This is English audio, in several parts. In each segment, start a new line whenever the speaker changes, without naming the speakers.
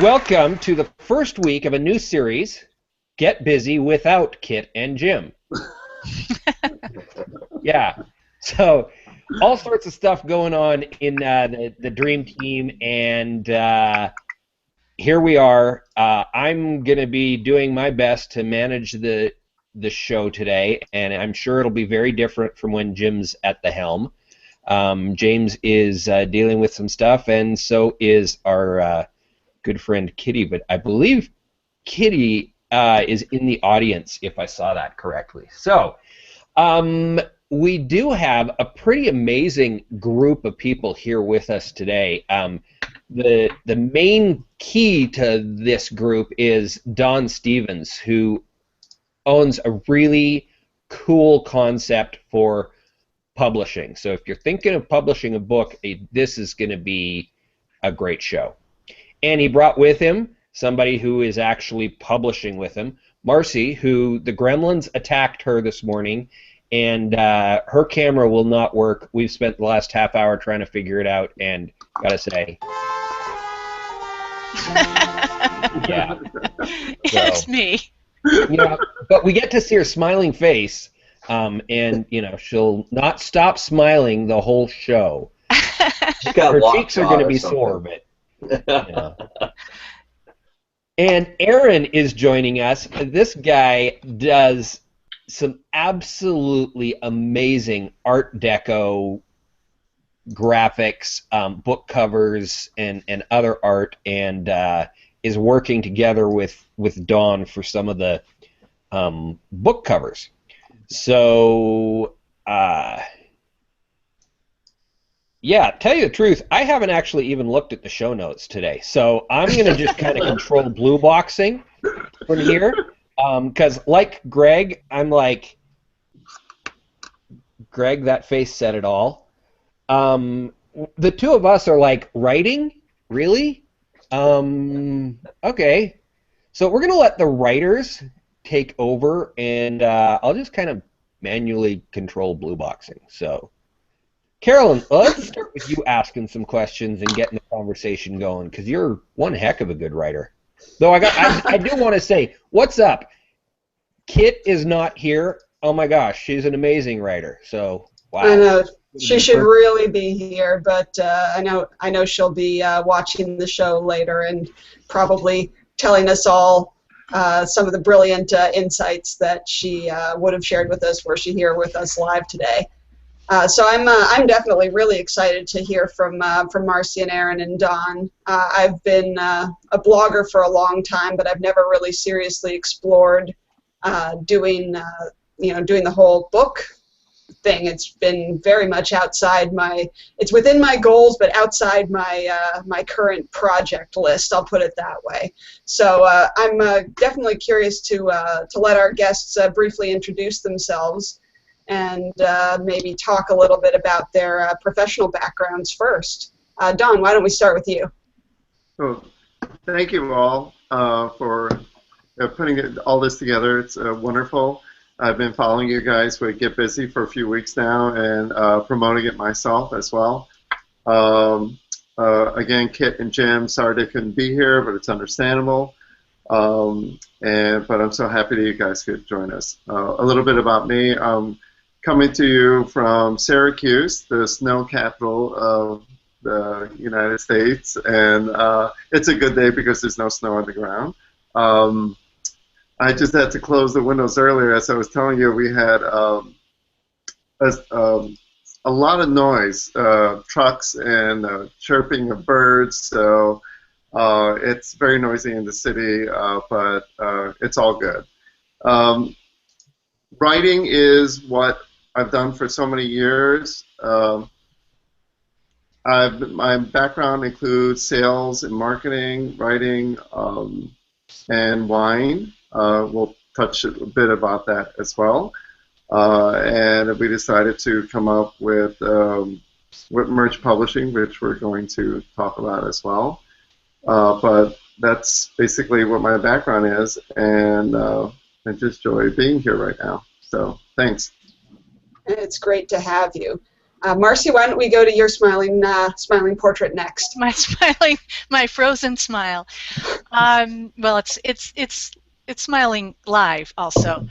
Welcome to the first week of a new series, Get Busy Without Kit and Jim. Yeah, so all sorts of stuff going on in the Dream Team, and here we are. I'm going to be doing my best to manage the show today, and I'm sure it'll be very different from when Jim's at the helm. James is dealing with some stuff, and so is our good friend Kitty, but I believe Kitty is in the audience, if I saw that correctly. So we do have a pretty amazing group of people here with us today. The main key to this group is Don Stevens, who owns a really cool concept for publishing. So if you're thinking of publishing a book, this is going to be a great show. And he brought with him somebody who is actually publishing with him, Marcy, who the gremlins attacked her this morning, and her camera will not work. We've spent the last half hour trying to figure it out, and gotta say, yeah,
it's me.
Yeah, but we get to see her smiling face, and she'll not stop smiling the whole show. Her cheeks are going to be sore, but. Yeah. And Aaron is joining us. This guy does some absolutely amazing Art Deco graphics, book covers, and other art, and is working together with Dawn for some of the book covers. So, yeah, tell you the truth, I haven't actually even looked at the show notes today, so I'm going to just kind of control blue boxing from here, because like Greg, I'm like, Greg, that face said it all. The two of us are like, writing? Really? Okay. So we're going to let the writers take over, and I'll just kind of manually control blue boxing, so... Carolyn, let's start with you asking some questions and getting the conversation going, because you're one heck of a good writer. Though I do want to say, what's up? Kit is not here. Oh my gosh, she's an amazing writer. So wow.
I know she should really be here, but I know she'll be watching the show later and probably telling us all some of the brilliant insights that she would have shared with us were she here with us live today. So I'm definitely really excited to hear from Marcy and Aaron and Don. I've been a blogger for a long time, but I've never really seriously explored doing the whole book thing. It's been very much outside it's within my goals, but outside my current project list. I'll put it that way. So I'm definitely curious to let our guests briefly introduce themselves, and maybe talk a little bit about their professional backgrounds first. Don, why don't we start with you?
So, thank you all for putting all this together. It's wonderful. I've been following you guys with Get Busy for a few weeks now, and promoting it myself as well. Again, Kit and Jim, sorry they couldn't be here, but it's understandable. But I'm so happy that you guys could join us. A little bit about me. Coming to you from Syracuse, the snow capital of the United States, and it's a good day because there's no snow on the ground. I just had to close the windows earlier. As I was telling you, we had a lot of noise, trucks and chirping of birds, so it's very noisy in the city, but it's all good. Writing is what I've done for so many years. My background includes sales and marketing, writing, and wine. We'll touch a bit about that as well. And we decided to come up with merch publishing, which we're going to talk about as well. But that's basically what my background is, and I just enjoy being here right now. So thanks.
It's great to have you. Marcy, why don't we go to your smiling portrait next?
My frozen smile. Well, it's smiling live also.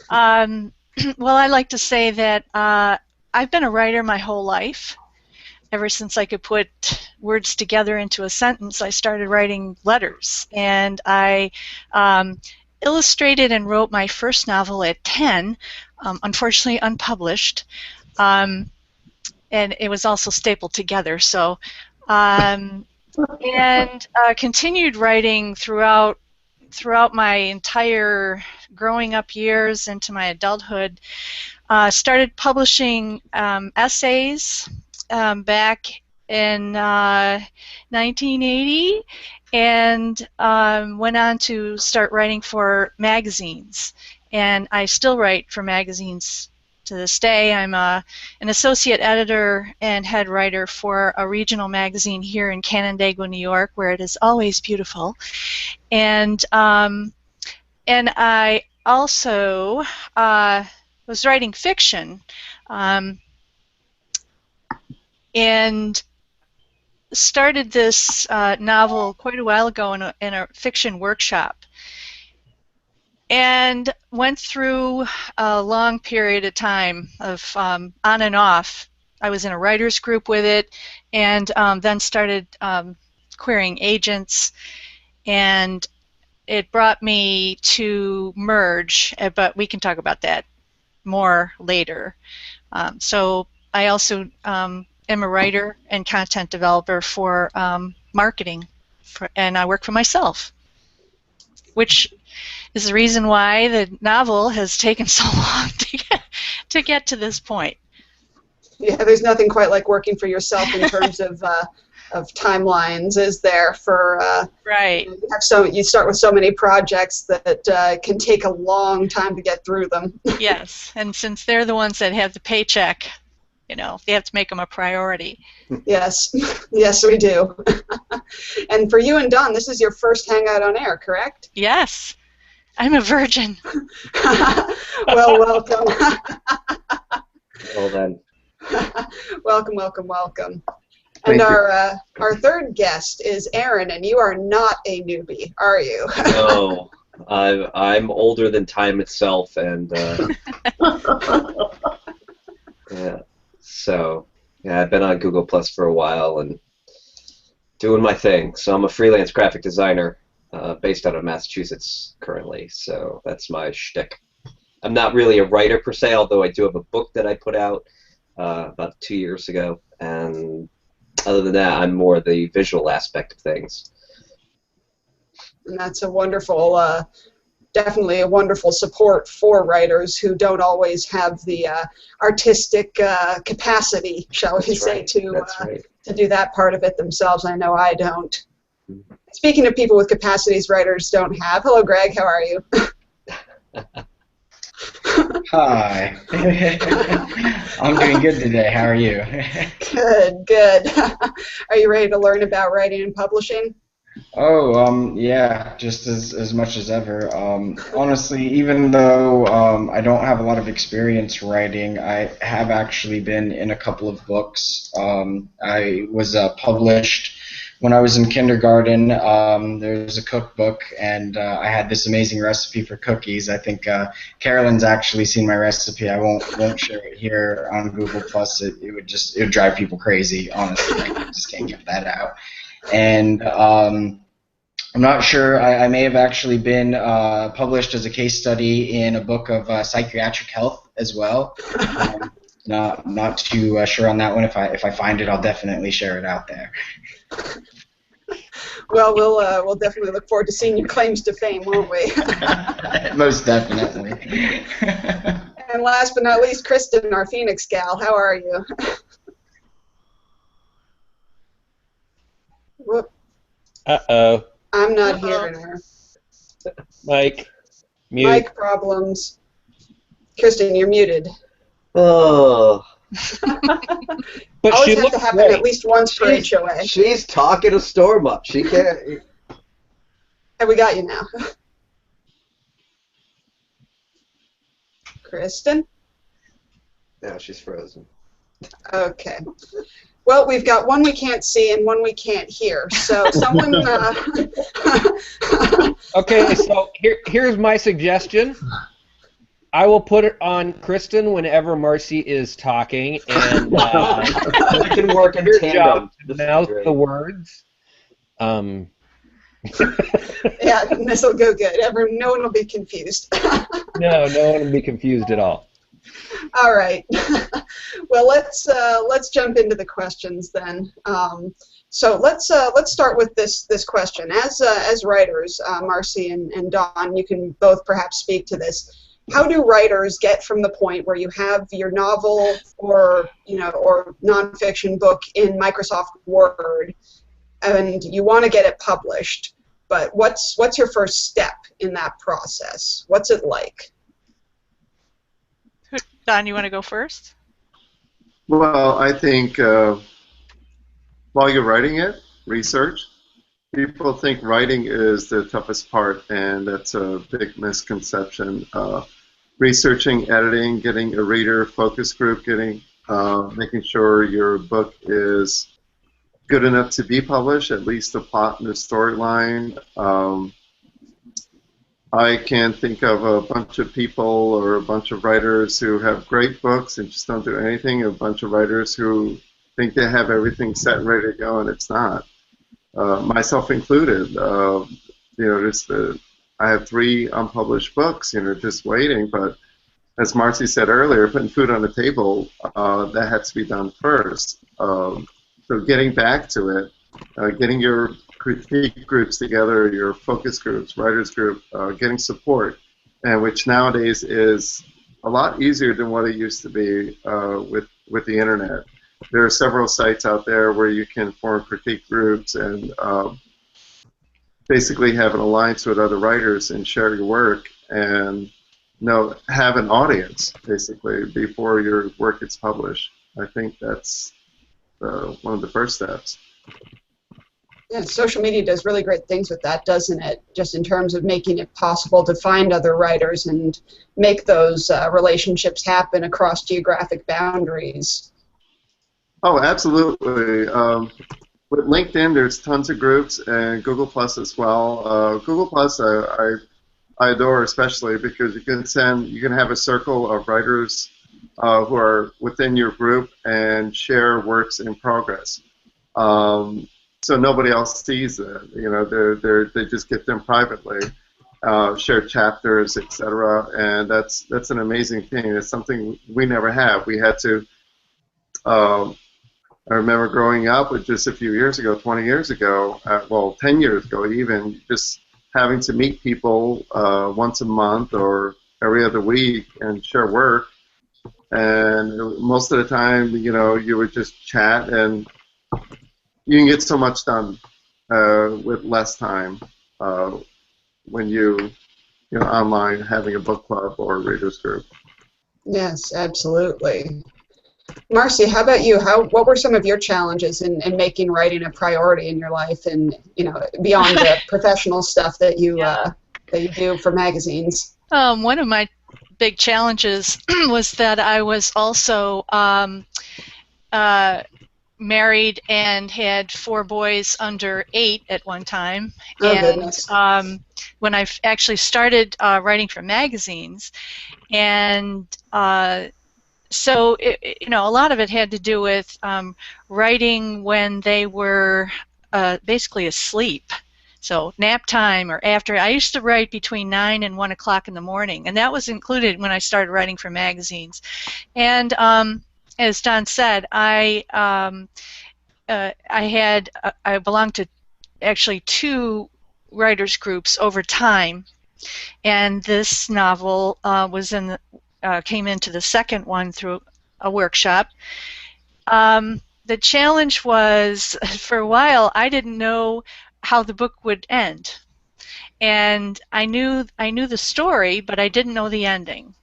Well, I like to say that I've been a writer my whole life. Ever since I could put words together into a sentence, I started writing letters, and I illustrated and wrote my first novel at 10, unfortunately unpublished. And it was also stapled together. So, and continued writing throughout my entire growing up years into my adulthood. Started publishing essays back in 1980, and went on to start writing for magazines. And I still write for magazines to this day. I'm an associate editor and head writer for a regional magazine here in Canandaigua, New York, where it is always beautiful. And I also was writing fiction, and started this novel quite a while ago in a fiction workshop. And went through a long period of time of on and off. I was in a writer's group with it, and then started querying agents, and it brought me to merge, but we can talk about that more later. So I also am a writer and content developer for marketing, and I work for myself, which is the reason why the novel has taken so long to get to this point.
Yeah, there's nothing quite like working for yourself in terms of timelines, is there? For
right.
You start with so many projects that can take a long time to get through them.
Yes, and since they're the ones that have the paycheck, they have to make them a priority.
Yes, yes, we do. And for you and Don, this is your first hangout on air, correct?
Yes, I'm a virgin.
Well, welcome.
Well then.
Welcome, welcome, welcome. And our third guest is Aaron, and you are not a newbie, are you?
No, I'm older than time itself, and yeah. So yeah, I've been on Google Plus for a while and doing my thing. So I'm a freelance graphic designer based out of Massachusetts currently. So that's my shtick. I'm not really a writer per se, although I do have a book that I put out about 2 years ago, and other than that, I'm more the visual aspect of things.
And that's a wonderful, definitely a wonderful support for writers who don't always have the artistic capacity, shall we say, to do that part of it themselves. I know I don't. Mm-hmm. Speaking of people with capacities writers don't have, hello, Greg. How are you?
Hi. I'm doing good today. How are you?
Good, good. Are you ready to learn about writing and publishing?
Oh, yeah, just as much as ever. Honestly, even though I don't have a lot of experience writing, I have actually been in a couple of books. I was published when I was in kindergarten. There's a cookbook, and I had this amazing recipe for cookies. I think Carolyn's actually seen my recipe. I won't share it here on Google Plus. It would drive people crazy. Honestly, I just can't get that out. And I'm not sure. I may have actually been published as a case study in a book of psychiatric health as well. Not too sure on that one. If I find it, I'll definitely share it out there.
Well, we'll definitely look forward to seeing your claims to fame, won't we?
Most definitely.
And last but not least, Kristen, our Phoenix gal. How are you? Whoop.
Uh-oh.
I'm not hearing her.
Mike, mute.
Mic problems. Kristen, you're muted.
Oh.
But
Always
she
have
looks
to happen
great.
at least once per HOA.
She's talking a storm up. She can't.
And we got you now. Kristen?
Now she's frozen.
Okay. Well, we've got one we can't see and one we can't hear. So someone.
Okay, so here's my suggestion. I will put it on Kristen whenever Marcy is talking, and
I can work in
your job
tandem.
to
This is
mouth
great.
the words.
Yeah, this will go good. No one will be confused.
No one will be confused at all.
All right. Well, let's jump into the questions then. So let's start with this question. As writers, Marcy and Dawn, you can both perhaps speak to this. How do writers get from the point where you have your novel or nonfiction book in Microsoft Word and you want to get it published, but what's your first step in that process? What's it like?
Don, you want to go first?
Well, I think while you're writing it, research. People think writing is the toughest part, and that's a big misconception. Researching, editing, getting a reader focus group, making sure your book is good enough to be published, at least the plot and the storyline. I can think of a bunch of people or a bunch of writers who have great books and just don't do anything, a bunch of writers who think they have everything set and ready to go, and it's not. Myself included. I have 3 unpublished books, just waiting, but as Marcy said earlier, putting food on the table, that had to be done first. So getting back to it, getting your critique groups together, your focus groups, writers group, getting support, and which nowadays is a lot easier than what it used to be with the internet. There are several sites out there where you can form critique groups and basically have an alliance with other writers and share your work and have an audience basically before your work gets published. I think that's one of the first steps.
Yeah, social media does really great things with that, doesn't it? Just in terms of making it possible to find other writers and make those relationships happen across geographic boundaries.
Oh, absolutely. With LinkedIn, there's tons of groups, and Google Plus as well. Google Plus, I adore especially because you can have a circle of writers who are within your group and share works in progress. So nobody else sees it. They just get them privately, share chapters, etc. And that's an amazing thing. It's something we never have. We had to. I remember growing up with just a few years ago, 20 years ago, 10 years ago even, just having to meet people once a month or every other week and share work. And most of the time, you would just chat, and you can get so much done with less time when you're online having a book club or a readers group.
Yes, absolutely. Marcy, how about you? What were some of your challenges in making writing a priority in your life, and beyond the professional stuff that you do for magazines?
One of my big challenges was that I was also married and had 4 boys under 8 at one time.
Oh,
and
goodness.
When I actually started writing for magazines, and so a lot of it had to do with writing when they were basically asleep. So nap time or after. I used to write between 9 and 1 o'clock in the morning, and that was included when I started writing for magazines. And as Don said, I belonged to actually 2 writers groups over time, and this novel came into the second one through a workshop. The challenge was, for a while, I didn't know how the book would end, and I knew the story, but I didn't know the ending.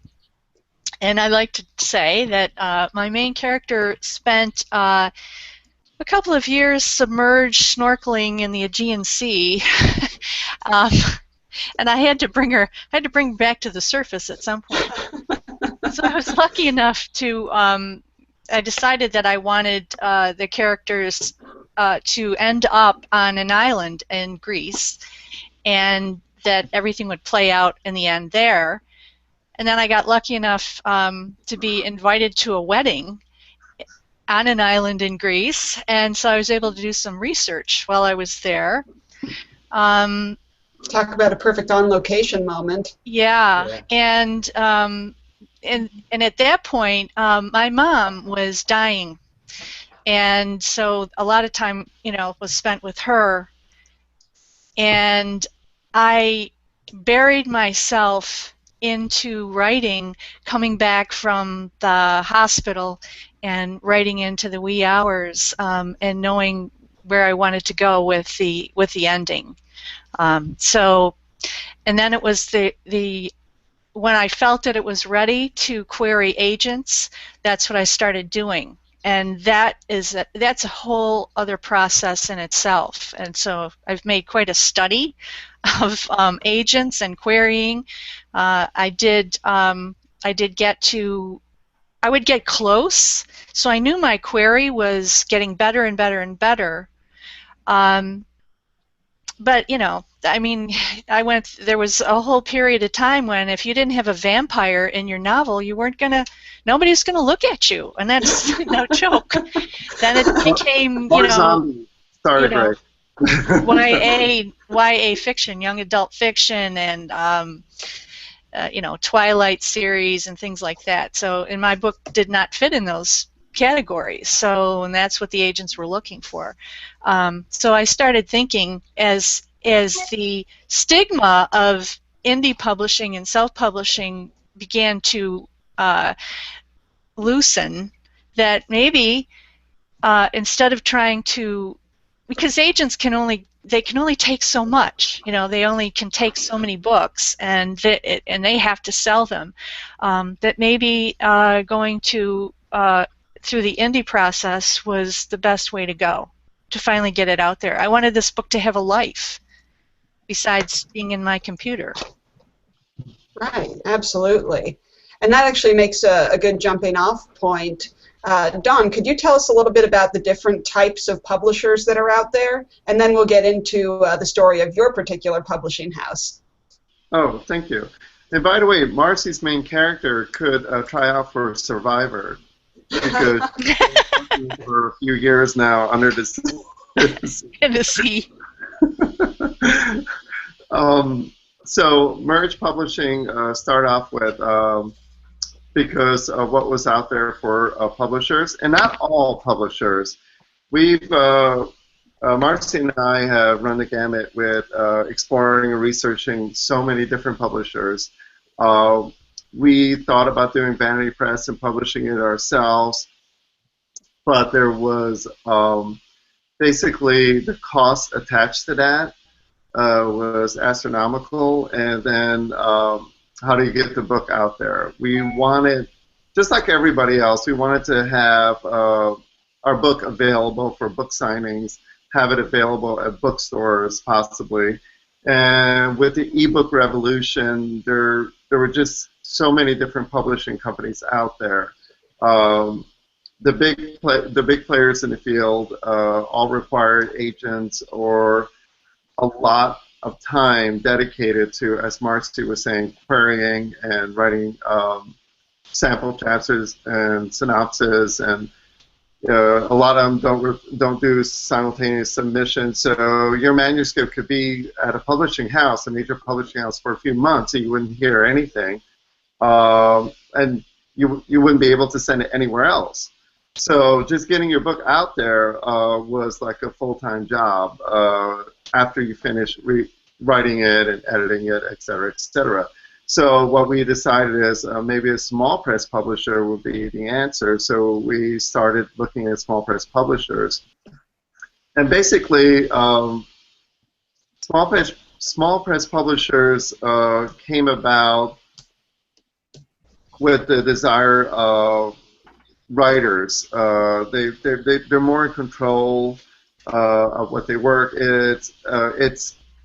And I like to say that my main character spent a couple of years submerged snorkeling in the Aegean Sea, and I had to bring her back to the surface at some point. So I was lucky enough to decided that I wanted the characters to end up on an island in Greece, and that everything would play out in the end there. And then I got lucky enough to be invited to a wedding on an island in Greece, and so I was able to do some research while I was there.
Talk about a perfect on-location moment.
Yeah. And at that point, my mom was dying, and so a lot of time, was spent with her, and I buried myself into writing, coming back from the hospital and writing into the wee hours, and knowing where I wanted to go with the ending. And then it was when I felt that it was ready to query agents, that's what I started doing. And that's a whole other process in itself. And so I've made quite a study of agents and querying. I would get close, so I knew my query was getting better and better and better. But there was a whole period of time when if you didn't have a vampire in your novel, nobody's gonna look at you, and that's no joke. Then it became, YA fiction, young adult fiction, and Twilight series and things like that. So, in my book, did not fit in those categories. And that's what the agents were looking for. So I started thinking, as the stigma of indie publishing and self-publishing began to loosen, that maybe instead of trying to, because agents can only take so much, they only can take so many books, and they have to sell them, that maybe going to through the indie process was the best way to go, to finally get it out there. I wanted this book to have a life besides being in my computer.
Right, absolutely. And that actually makes a good jumping off point. Don, could you tell us a little bit about the different types of publishers that are out there? And then we'll get into the story of your particular publishing house.
Oh, thank you. And by the way, Marcy's main character could try out for Survivor, because for a few years now under the sea.
In the sea.
So Merge Publishing started off with because of what was out there for publishers, and not all publishers. We've Marcy and I have run the gamut with exploring and researching so many different publishers. We thought about doing Vanity Press and publishing it ourselves, but there was basically the cost attached to that was astronomical, and then how do you get the book out there? We wanted, just like everybody else, we wanted to have our book available for book signings, have it available at bookstores possibly, and with the ebook revolution, there were just so many different publishing companies out there. The big players in the field all required agents or a lot of time dedicated to, as Marcy was saying, querying and writing sample chapters and synopses, and a lot of them don't do simultaneous submissions. So your manuscript could be at a publishing house, a major publishing house, for a few months, and you wouldn't hear anything, and you wouldn't be able to send it anywhere else. So just getting your book out there was like a full-time job after you finish writing it and editing it, et cetera, et cetera. So what we decided is maybe a small press publisher would be the answer. So we started looking at small press publishers. And basically, small press publishers came about with the desire of writers. They're more in control of what they work.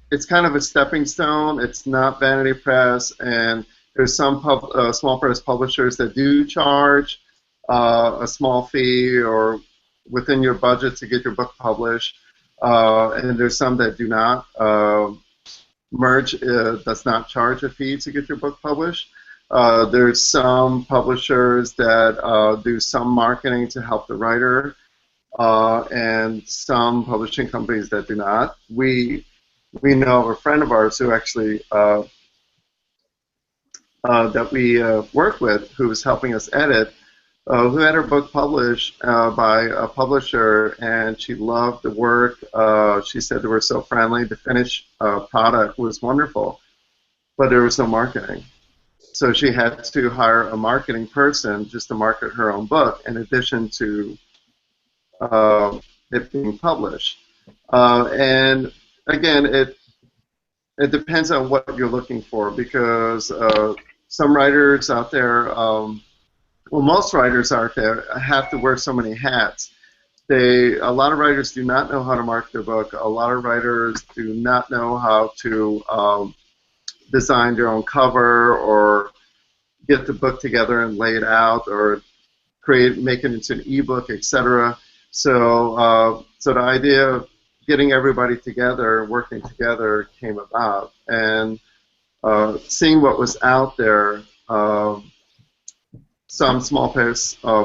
It's kind of a stepping stone. It's not Vanity Press, and there's some small press publishers that do charge a small fee or within your budget to get your book published, and there's some that do not. Merge does not charge a fee to get your book published. There's some publishers that do some marketing to help the writer, and some publishing companies that do not. We know of a friend of ours who actually that we work with, who was helping us edit, who had her book published by a publisher, and she loved the work. She said they were so friendly. The finished product was wonderful, but there was no marketing. So she had to hire a marketing person just to market her own book, in addition to it being published. And again, it depends on what you're looking for, because some writers out there, well, most writers out there have to wear so many hats. A lot of writers do not know how to market their book. A lot of writers do not know how to design their own cover or get the book together and lay it out or make it into an ebook, etc. So the idea of getting everybody together, working together, came about, and seeing what was out there. Some small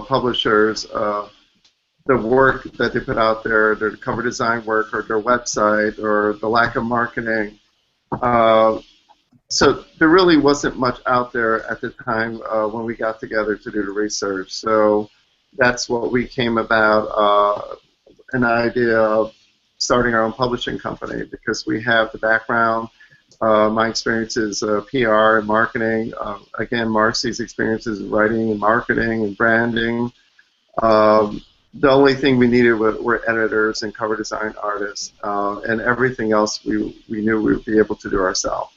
publishers, the work that they put out there, their cover design work, or their website, or the lack of marketing. So there really wasn't much out there at the time when we got together to do the research. So that's what we came about, an idea of starting our own publishing company, because we have the background. My experience is PR and marketing. Again, Marcy's experience is writing and marketing and branding. The only thing we needed were editors and cover design artists, and everything else we knew we would be able to do ourselves.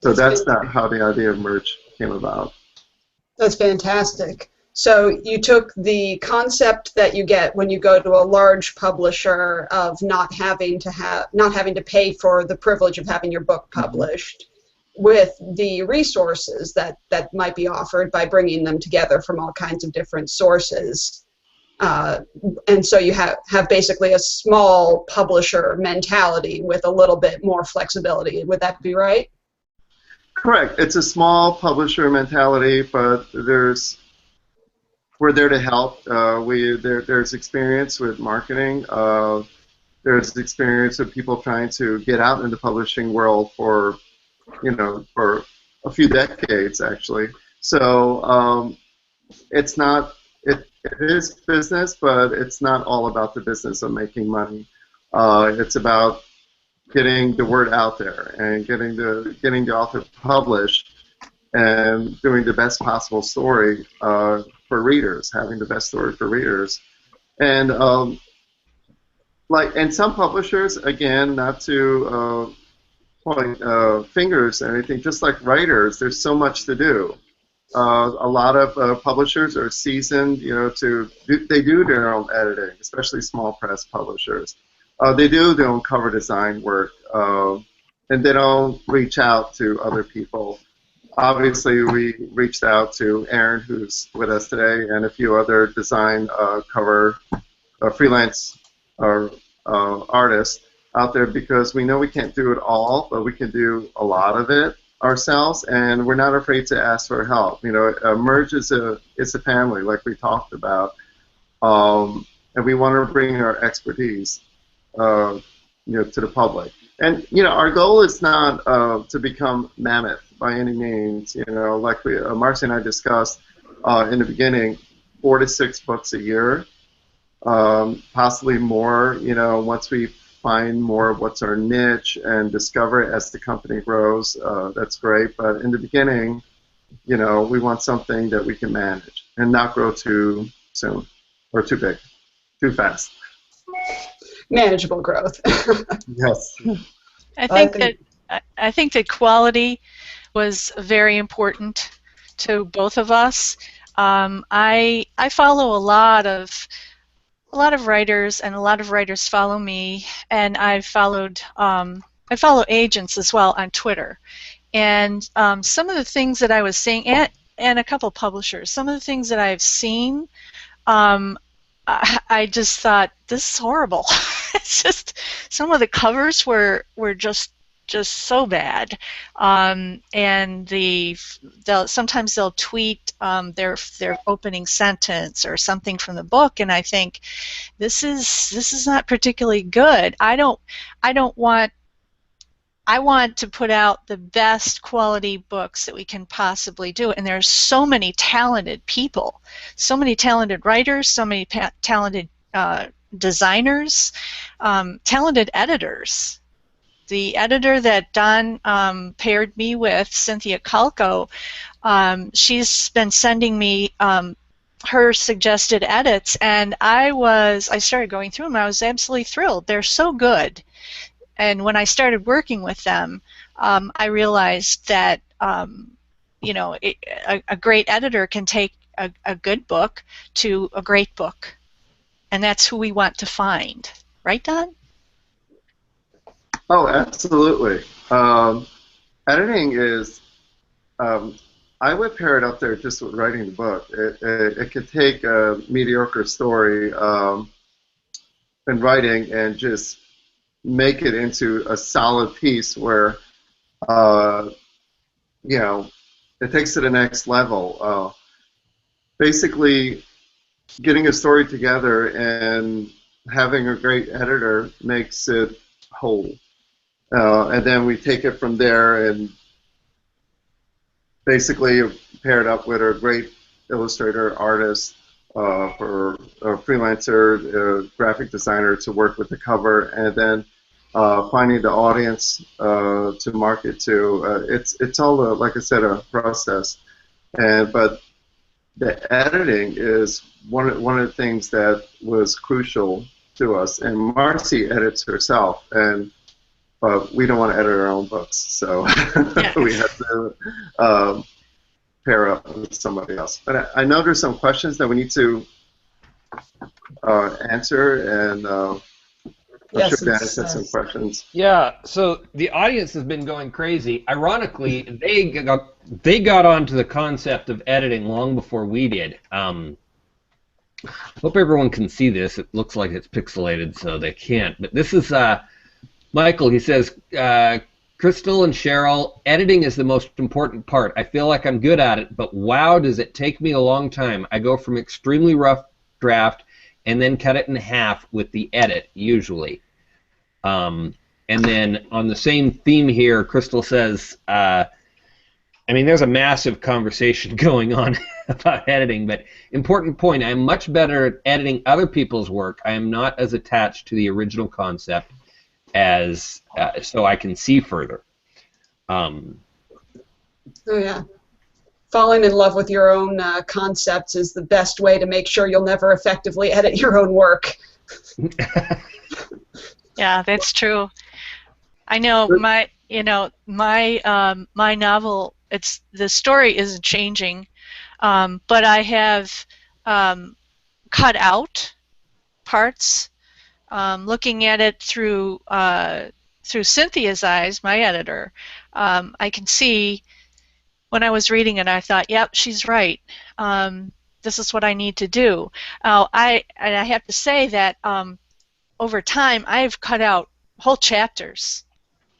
So that's not how the idea of merge came about.
That's fantastic. So you took the concept that you get when you go to a large publisher of not having to pay for the privilege of having your book published, with the resources that might be offered by bringing them together from all kinds of different sources. And so you have basically a small publisher mentality with a little bit more flexibility. Would that be right?
Correct. It's a small publisher mentality, but we're there to help. There's experience with marketing. There's experience with people trying to get out in the publishing world for a few decades, actually. So it's not. It is business, but it's not all about the business of making money. It's about getting the word out there and getting the author published and doing the best possible story for readers, having the best story for readers. And and some publishers, again, not to point fingers or anything, just like writers, there's so much to do. A lot of publishers are seasoned, they do their own editing, especially small press publishers. They do their own cover design work, and they don't reach out to other people. Obviously, we reached out to Aaron, who's with us today, and a few other design cover freelance artists out there, because we know we can't do it all, but we can do a lot of it ourselves, and we're not afraid to ask for help. Merge is a family, like we talked about, and we want to bring our expertise, to the public. And our goal is not to become mammoth by any means. Like Marcy and I discussed in the beginning, 4 to 6 books a year, possibly more. Once we find more of what's our niche and discover it as the company grows, that's great. But in the beginning, we want something that we can manage and not grow too soon or too big, too fast.
Manageable growth.
Yes.
I think that quality was very important to both of us. I follow a lot of writers, and a lot of writers follow me, and I follow agents as well on Twitter. And some of the things that I was seeing, and a couple publishers. Some of the things that I've seen, I just thought, this is horrible. It's just, some of the covers were just so bad, and sometimes they'll tweet their opening sentence or something from the book, and I think this is not particularly good. I want to put out the best quality books that we can possibly do, and there's so many talented people, so many talented writers, so many talented designers, talented editors. The editor that Don paired me with, Cynthia Calco, she's been sending me her suggested edits, and I started going through them. I was absolutely thrilled. They're so good. And when I started working with them, I realized that a great editor can take a good book to a great book, and that's who we want to find, right, Don?
Oh, absolutely. Editing is, I would pair it up there just with writing the book. It could take a mediocre story in writing and just make it into a solid piece where, it takes to the next level. Basically, getting a story together and having a great editor makes it whole. And then we take it from there and basically pair it up with a great illustrator, artist, for a freelancer, graphic designer to work with the cover, and then finding the audience to market to. It's all, like I said, a process. But the editing is one of the things that was crucial to us. And Marcy edits herself, but we don't want to edit our own books, so we have to pair up with somebody else. But I know there's some questions that we need to answer, and I'm sure Dennis has some questions.
Yeah, so the audience has been going crazy. Ironically, they got onto the concept of editing long before we did. Hope everyone can see this. It looks like it's pixelated, so they can't. But this is Michael. He says, Crystal and Cheryl, editing is the most important part. I feel like I'm good at it, but wow, does it take me a long time. I go from extremely rough draft and then cut it in half with the edit, usually. And then on the same theme here, Crystal says, there's a massive conversation going on about editing, but important point, I'm much better at editing other people's work. I am not as attached to the original concept as so I can see further.
Oh yeah, falling in love with your own concepts is the best way to make sure you'll never effectively edit your own work.
Yeah, that's true. I know my novel. The story isn't changing, but I have cut out parts. Looking at it through Cynthia's eyes, my editor, I can see when I was reading it, I thought, yep, she's right. This is what I need to do. I have to say that over time, I've cut out whole chapters.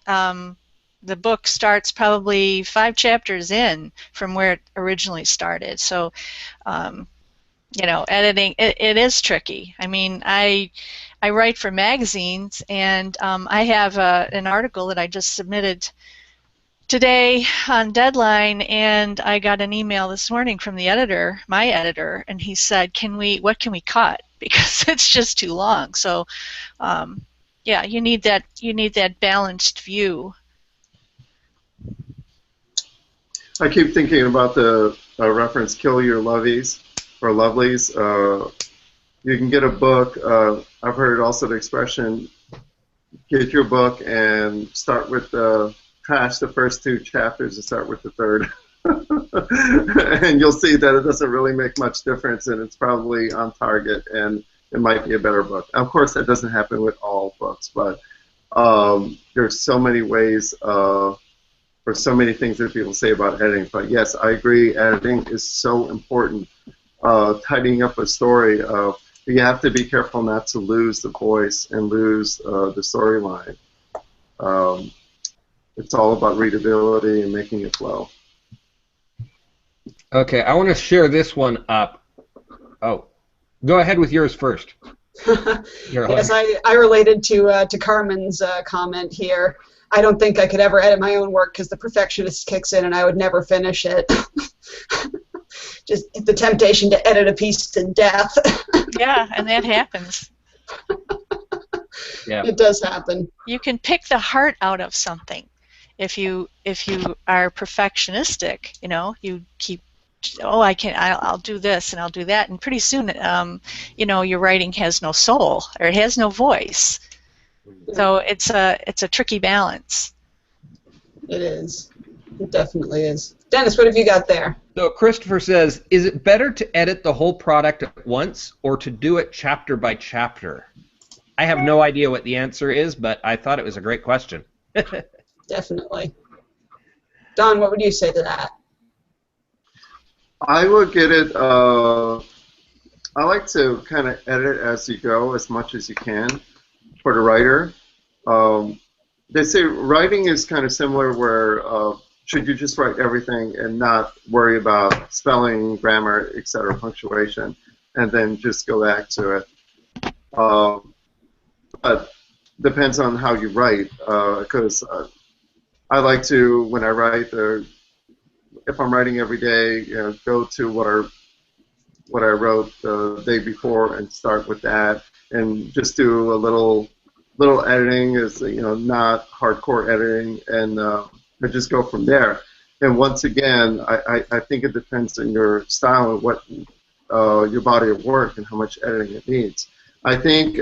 The book starts probably 5 chapters in from where it originally started. So, editing, it is tricky. I write for magazines, and I have an article that I just submitted today on deadline, and I got an email this morning from the editor, my editor, and he said, what can we cut? Because it's just too long. So, yeah, you need that balanced view.
I keep thinking about the reference "kill your lovies" or lovelies. You can get a book. I've heard also the expression, get your book and start with trash the first 2 chapters and start with the 3rd. And you'll see that it doesn't really make much difference, and it's probably on target, and it might be a better book. Of course, that doesn't happen with all books, but there's so many ways for so many things that people say about editing. But yes, I agree. Editing is so important. Tidying up a story. You have to be careful not to lose the voice and lose the storyline. It's all about readability and making it flow.
Okay, I want to share this one up. Oh, go ahead with yours first.
Yes, I related to Carmen's comment here. I don't think I could ever edit my own work because the perfectionist kicks in and I would never finish it. Just the temptation to edit a piece to death.
Yeah, and that happens.
Yeah.
It does happen.
You can pick the heart out of something. If you are perfectionistic, you keep, I'll do this and I'll do that, and pretty soon, your writing has no soul or it has no voice. So it's a tricky balance.
It is. It definitely is. Dennis, what have you got there?
So Christopher says, is it better to edit the whole product at once or to do it chapter by chapter? I have no idea what the answer is, but I thought it was a great question.
Definitely. Don, what would you say to that?
I would get it. I like to kind of edit as you go as much as you can for the writer. They say writing is kind of similar where should you just write everything and not worry about spelling, grammar, etc., punctuation, and then just go back to it. But depends on how you write, because I like to, when I write, if I'm writing every day, go to what I wrote the day before and start with that, and just do a little editing, is not hardcore editing, and I just go from there. And once again, I think it depends on your style and what your body of work and how much editing it needs. I think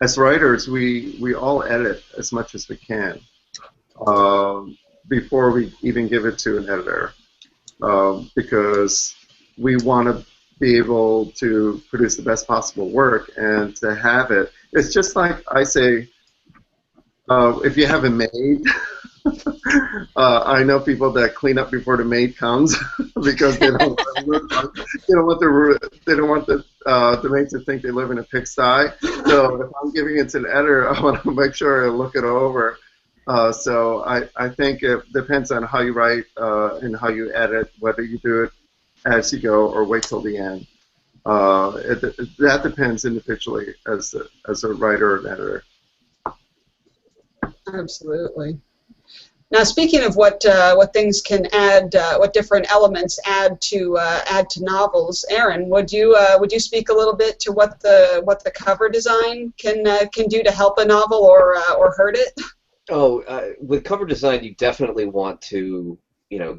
as writers, we all edit as much as we can before we even give it to an editor, because we want to be able to produce the best possible work and to have it. It's just like I say, if you have a maid, I know people that clean up before the maid comes because they don't want the maid to think they live in a pigsty. So if I'm giving it to an editor, I want to make sure I look it over. So I think it depends on how you write and how you edit, whether you do it as you go or wait till the end. That depends individually as a writer or an editor.
Absolutely. Now, speaking of what things can add, what different elements add to novels, Aaron, would you speak a little bit to what the cover design can do to help a novel or hurt it?
Oh, with cover design, you definitely want to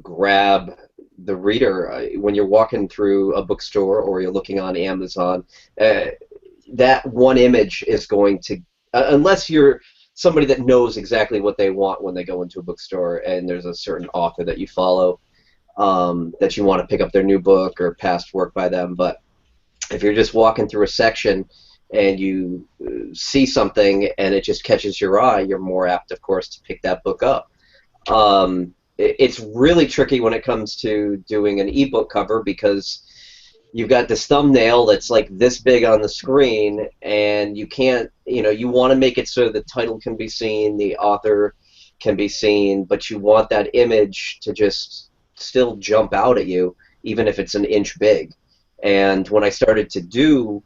grab the reader when you're walking through a bookstore or you're looking on Amazon. That one image is going to, unless you're somebody that knows exactly what they want when they go into a bookstore and there's a certain author that you follow, that you want to pick up their new book or past work by them. But if you're just walking through a section and you see something and it just catches your eye, you're more apt, of course, to pick that book up. It's really tricky when it comes to doing an ebook cover because you've got this thumbnail that's like this big on the screen, and you can't, you want to make it so the title can be seen, the author can be seen, but you want that image to just still jump out at you, even if it's an inch big. And when I started to do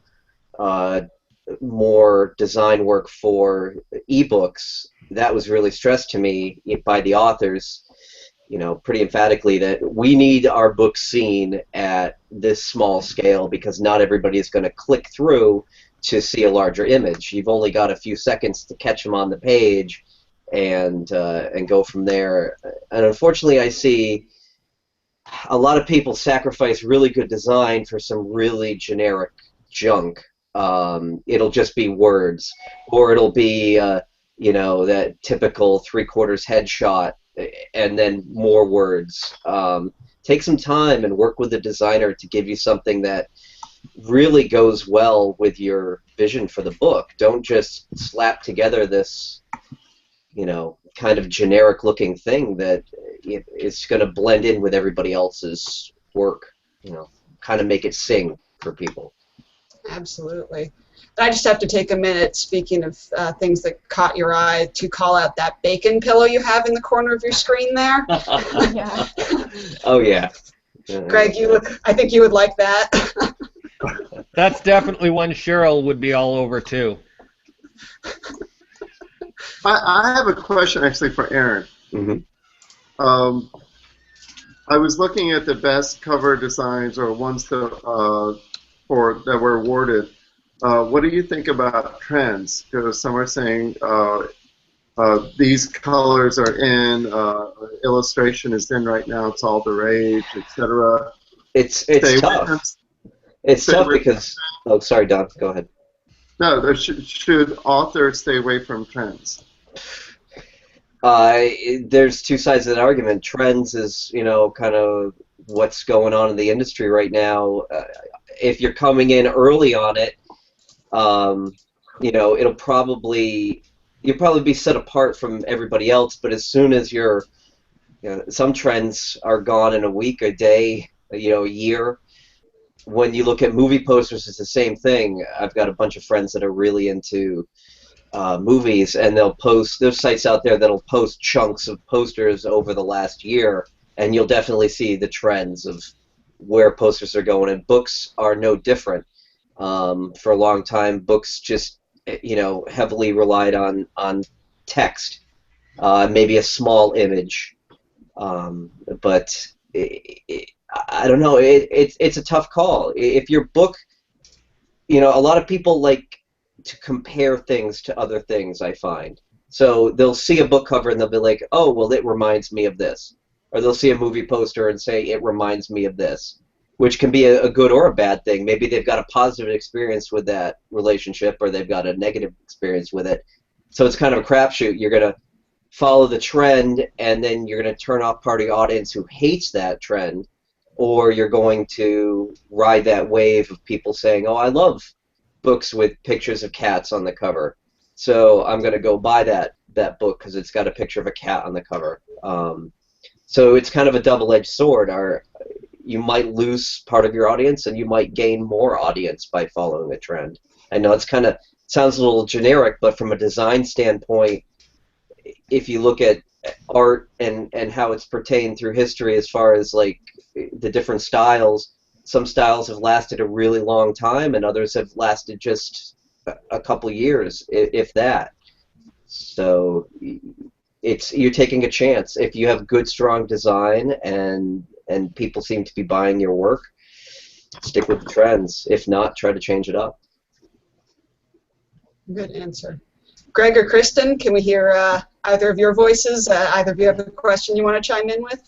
more design work for ebooks, that was really stressed to me by the authors, pretty emphatically, that we need our books seen at this small scale because not everybody is going to click through to see a larger image. You've only got a few seconds to catch them on the page and go from there. And unfortunately, I see a lot of people sacrifice really good design for some really generic junk. It'll just be words, or it'll be that typical 3/4 headshot and then more words. Take some time and work with the designer to give you something that really goes well with your vision for the book. Don't just slap together this kind of generic looking thing that it's going to blend in with everybody else's work, kind of make it sing for people.
Absolutely. I just have to take a minute, speaking of things that caught your eye, to call out that bacon pillow you have in the corner of your screen there.
Yeah.
Oh, yeah.
Greg, I think you would like that.
That's definitely one Cheryl would be all over too.
I have a question actually for Aaron.
Mm-hmm.
I was looking at the best cover designs or ones that were awarded. What do you think about trends? Because some are saying these colors are in, illustration is in right now, it's all the rage, etc.
It's tough. It's tough because... Oh, sorry, Don. Go ahead.
No, should authors stay away from trends?
There's two sides of that argument. Trends is, kind of what's going on in the industry right now. If you're coming in early on it, you'll probably be set apart from everybody else. But as soon as some trends are gone in a week, a day, a year. When you look at movie posters, it's the same thing. I've got a bunch of friends that are really into movies, and there's sites out there that'll post chunks of posters over the last year, and you'll definitely see the trends of where posters are going. And books are no different. For a long time, books just heavily relied on text, maybe a small image, but I don't know. It's a tough call. If your book, a lot of people like to compare things to other things, I find. So they'll see a book cover and they'll be like, oh, well, it reminds me of this. Or they'll see a movie poster and say, it reminds me of this, which can be a good or a bad thing. Maybe they've got a positive experience with that relationship, or they've got a negative experience with it. So it's kind of a crapshoot. You're going to follow the trend, and then you're going to turn off part of the audience who hates that trend, or you're going to ride that wave of people saying, oh, I love books with pictures of cats on the cover, so I'm going to go buy that book because it's got a picture of a cat on the cover. So it's kind of a double-edged sword. You might lose part of your audience, and you might gain more audience by following a trend. I know it's kind of sounds a little generic, but from a design standpoint, if you look at art and how it's pertained through history as far as like the different styles, some styles have lasted a really long time and others have lasted just a couple years, if that. So you're taking a chance. If you have good, strong design and people seem to be buying your work, stick with the trends. If not, try to change it up.
Good answer. Greg or Kristen, can we hear either of your voices? Either of you have a question you want to chime in with?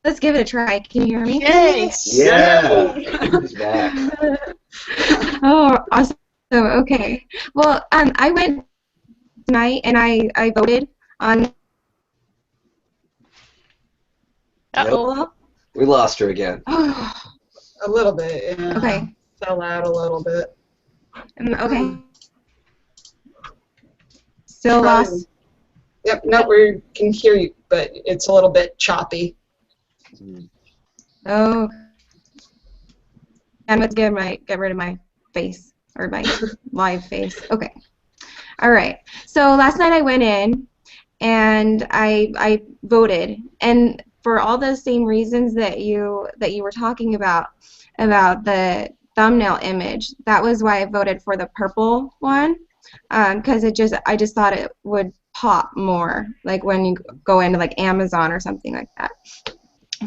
Let's give it a try. Can you hear me?
Yes.
Yeah. He's back.
Oh, awesome. Okay. Well, I went tonight and I voted on.
Nope. We lost her again.
Oh,
A little bit, yeah.
okay.
Fell out a little bit.
Okay. Still lost.
Yep, no, we can hear you, but it's a little bit choppy.
Oh. And let's get rid of my face, or my live face. Okay. All right. So last night I went in and I voted, and for all the same reasons that you were talking about the thumbnail image, that was why I voted for the purple one, because I just thought it would pop more, like when you go into like Amazon or something like that.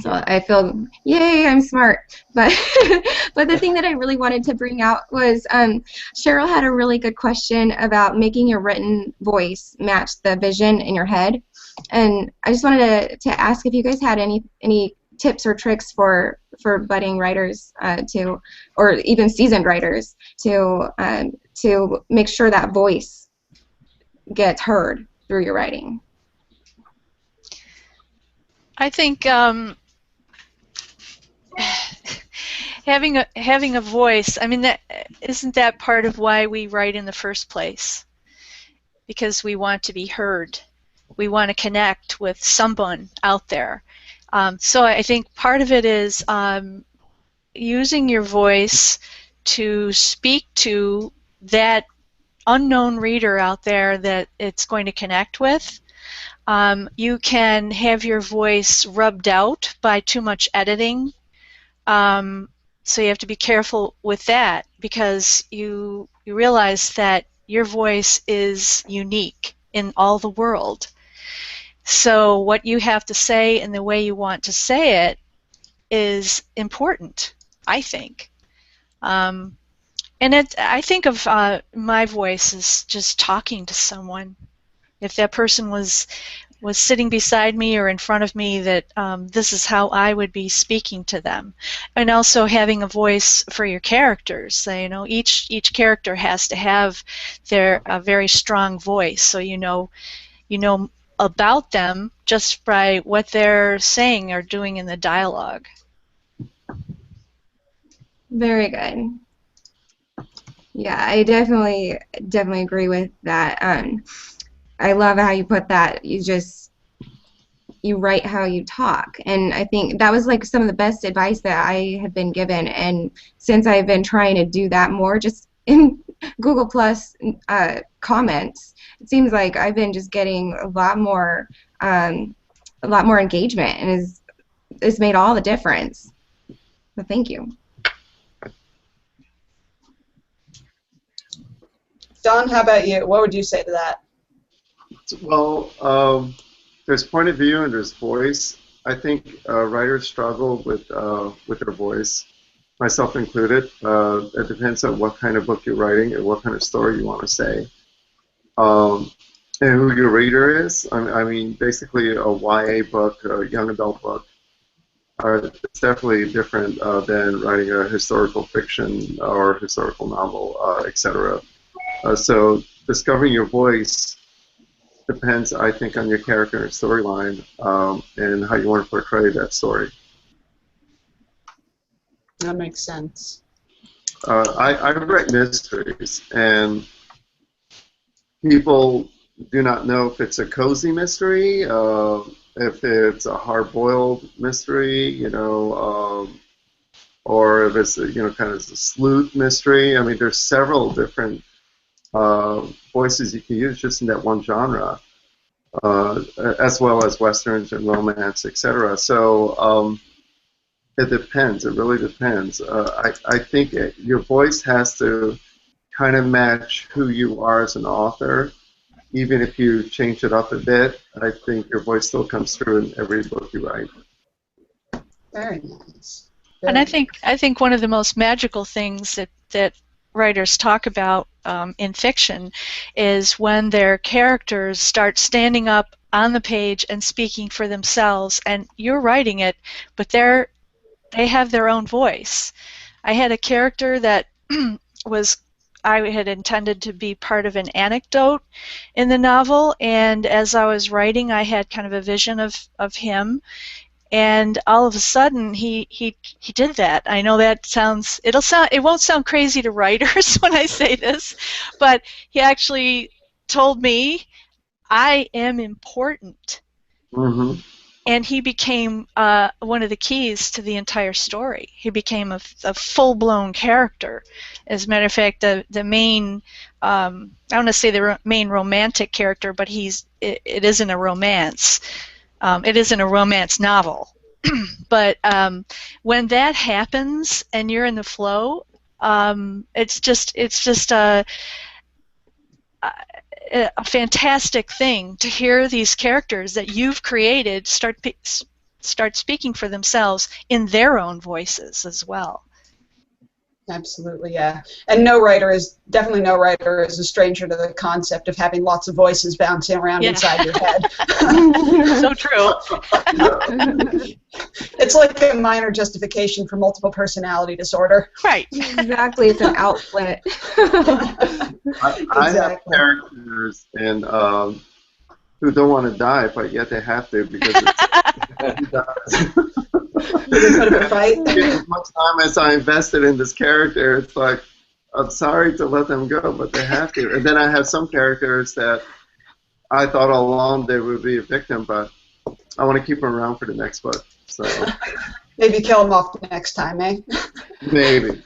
So I feel, yay, I'm smart. But but the thing that I really wanted to bring out was Cheryl had a really good question about making your written voice match the vision in your head. And I just wanted to ask if you guys had any tips or tricks for budding writers or even seasoned writers to make sure that voice gets heard through your writing.
I think having a voice, I mean, isn't that part of why we write in the first place? because we want to be heard. We want to connect with someone out there. So I think part of it is using your voice to speak to that unknown reader out there that it's going to connect with. You can have your voice rubbed out by too much editing. So you have to be careful with that, because you realize that your voice is unique in all the world. So what you have to say and the way you want to say it is important, I think. And I think of my voice as just talking to someone. If that person was sitting beside me or in front of me, that this is how I would be speaking to them. And also having a voice for your characters. So, you know, each character has to have a very strong voice, so you know about them just by what they're saying or doing in the dialogue.
Very good. Yeah, I definitely agree with that. I love how you put that. You write how you talk, and I think that was like some of the best advice that I have been given. And since I've been trying to do that more, just in Google Plus comments, it seems like I've been just getting a lot more engagement, and it's made all the difference. So thank you.
Don, how about you? What would you say to that?
Well, there's point of view and there's voice. I think writers struggle with their voice, myself included. It depends on what kind of book you're writing and what kind of story you want to say, and who your reader is. I mean, basically a YA book, a young adult book, it's definitely different than writing a historical fiction or historical novel, etc. So discovering your voice depends, I think, on your character and storyline, and how you want to portray that story.
That makes sense.
I write mysteries, and people do not know if it's a cozy mystery, if it's a hard-boiled mystery, you know, or if it's kind of a sleuth mystery. I mean, there's several different voices you can use just in that one genre, as well as westerns and romance, etc. So it depends. It really depends. I think your voice has to kind of match who you are as an author. Even if you change it up a bit, I think your voice still comes through in every book you write.
Very nice.
And I think one of the most magical things that writers talk about in fiction is when their characters start standing up on the page and speaking for themselves, and you're writing it, but they have their own voice. I had a character that I had intended to be part of an anecdote in the novel, and as I was writing, I had kind of a vision of him. And all of a sudden, he did that. I know that it won't sound crazy to writers when I say this, but he actually told me, I am important.
Mm-hmm.
And he became one of the keys to the entire story. He became a full-blown character. As a matter of fact, the main, I want to say the main romantic character, but it isn't a romance. It isn't a romance novel. But when that happens and you're in the flow, it's just a fantastic thing to hear these characters that you've created start speaking for themselves in their own voices as well.
Absolutely, yeah. And definitely no writer is a stranger to the concept of having lots of voices bouncing around inside your head.
So true.
It's like a minor justification for multiple personality disorder.
Right.
Exactly, it's an outlet.
I have characters who don't want to die, but yet they have to because
Put fight.
as much time as I invested in this character, it's like I'm sorry to let them go, but they have to. And then I have some characters that I thought all along they would be a victim, but I want to keep them around for the next book. So
Maybe kill them off next time, eh?
maybe.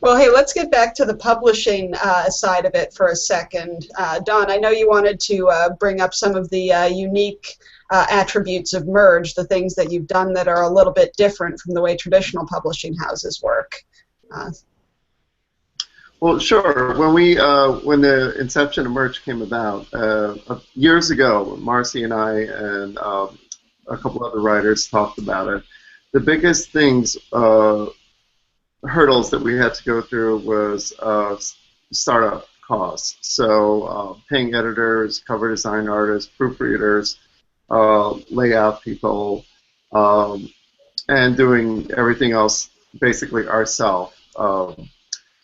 Well, hey, let's get back to the publishing side of it for a second. Don, I know you wanted to bring up some of the unique attributes of Merge, the things that you've done that are a little bit different from the way traditional publishing houses work.
Well, sure. When the inception of Merge came about years ago, Marcy and I and a couple other writers talked about it. The biggest things, hurdles that we had to go through was startup costs. So paying editors, cover design artists, proofreaders, layout people, and doing everything else basically ourselves.